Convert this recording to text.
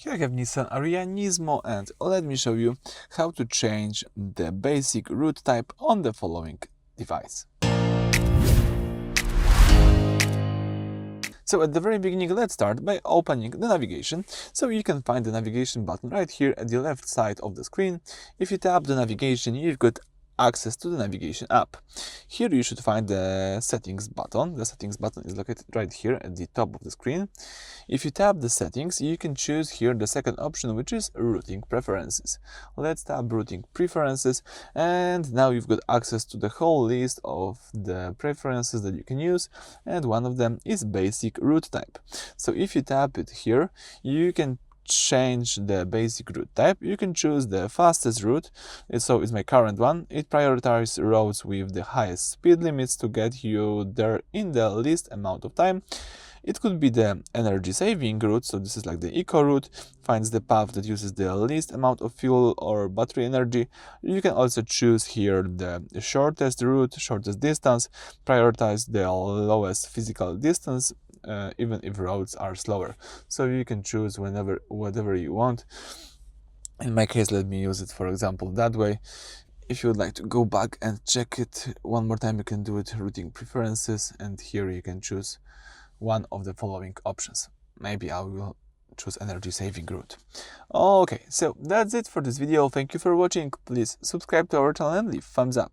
Here I have Nissan Ariya Nismo, and let me show you how to change the basic route type on the following device. So at the very beginning, let's start by opening the navigation. So you can find the navigation button right here at the left side of the screen. If you tap the navigation, you've got access to the navigation app. Here you should find the settings button. The settings button is located right here at the top of the screen. If you tap the settings, you can choose here the second option, which is routing preferences. Let's tap routing preferences, and now you've got access to the whole list of the preferences that you can use, and one of them is basic route type. So if you tap it here, you can change the basic route type. You can choose the fastest route, so it's my current one. It prioritizes roads with the highest speed limits to get you there in the least amount of time. It could be the energy saving route, so this is like the eco route, finds the path that uses the least amount of fuel or battery energy. You can also choose here the shortest route, shortest distance, prioritize the lowest physical distance, even if roads are slower. So you can choose whatever you want. In my case, let me use it, for example, that way. If you would like to go back and check it one more time, you can do it routing preferences, and here you can choose one of the following options. Maybe I will choose energy saving route. Okay, so that's it for this video. Thank you for watching. Please subscribe to our channel and leave thumbs up.